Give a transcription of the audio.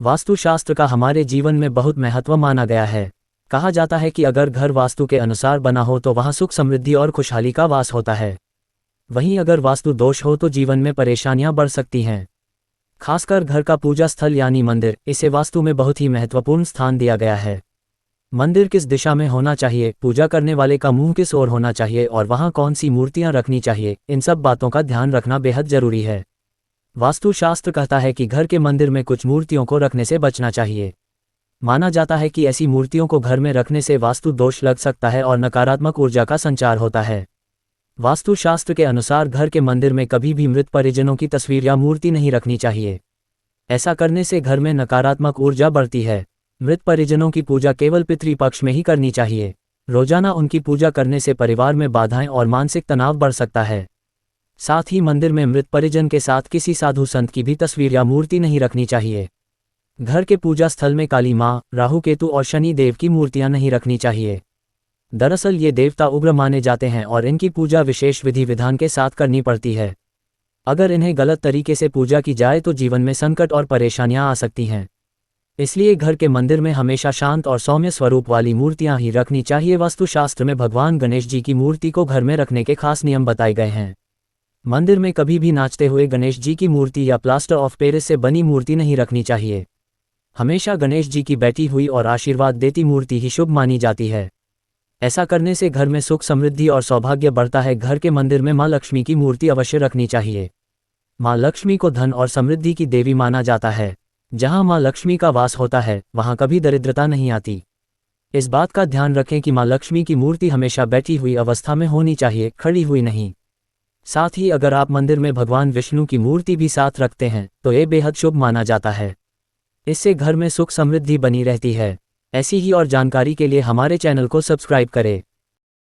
वास्तुशास्त्र का हमारे जीवन में बहुत महत्व माना गया है। कहा जाता है कि अगर घर वास्तु के अनुसार बना हो तो वहाँ सुख समृद्धि और खुशहाली का वास होता है। वहीं अगर वास्तु दोष हो तो जीवन में परेशानियां बढ़ सकती हैं। खासकर घर का पूजा स्थल यानी मंदिर, इसे वास्तु में बहुत ही महत्वपूर्ण स्थान दिया गया है। मंदिर किस दिशा में होना चाहिए, पूजा करने वाले का मुंह किस ओर होना चाहिए और वहाँ कौन सी मूर्तियां रखनी चाहिए, इन सब बातों का ध्यान रखना बेहद जरूरी है। वास्तुशास्त्र कहता है कि घर के मंदिर में कुछ मूर्तियों को रखने से बचना चाहिए। माना जाता है कि ऐसी मूर्तियों को घर में रखने से वास्तु दोष लग सकता है और नकारात्मक ऊर्जा का संचार होता है। वास्तुशास्त्र के अनुसार घर के मंदिर में कभी भी मृत परिजनों की तस्वीर या मूर्ति नहीं रखनी चाहिए। ऐसा करने से घर में नकारात्मक ऊर्जा बढ़ती है। मृत परिजनों की पूजा केवल पितृपक्ष में ही करनी चाहिए। रोजाना उनकी पूजा करने से परिवार में बाधाएं और मानसिक तनाव बढ़ सकता है। साथ ही मंदिर में मृत परिजन के साथ किसी साधु संत की भी तस्वीर या मूर्ति नहीं रखनी चाहिए। घर के पूजा स्थल में काली माँ, राहु केतु और शनि देव की मूर्तियां नहीं रखनी चाहिए। दरअसल ये देवता उग्र माने जाते हैं और इनकी पूजा विशेष विधि विधान के साथ करनी पड़ती है। अगर इन्हें गलत तरीके से पूजा की जाए तो जीवन में संकट और परेशानियां आ सकती हैं। इसलिए घर के मंदिर में हमेशा शांत और सौम्य स्वरूप वाली मूर्तियां ही रखनी चाहिए। वास्तुशास्त्र में भगवान गणेश जी की मूर्ति को घर में रखने के खास नियम बताए गए हैं। मंदिर में कभी भी नाचते हुए गणेश जी की मूर्ति या प्लास्टर ऑफ पेरिस से बनी मूर्ति नहीं रखनी चाहिए। हमेशा गणेश जी की बैठी हुई और आशीर्वाद देती मूर्ति ही शुभ मानी जाती है। ऐसा करने से घर में सुख समृद्धि और सौभाग्य बढ़ता है। घर के मंदिर में माँ लक्ष्मी की मूर्ति अवश्य रखनी चाहिए। माँ लक्ष्मी को धन और समृद्धि की देवी माना जाता है। जहाँ माँ लक्ष्मी का वास होता है वहाँ कभी दरिद्रता नहीं आती। इस बात का ध्यान रखें कि माँ लक्ष्मी की मूर्ति हमेशा बैठी हुई अवस्था में होनी चाहिए, खड़ी हुई नहीं। साथ ही अगर आप मंदिर में भगवान विष्णु की मूर्ति भी साथ रखते हैं तो ये बेहद शुभ माना जाता है। इससे घर में सुख समृद्धि बनी रहती है। ऐसी ही और जानकारी के लिए हमारे चैनल को सब्सक्राइब करें।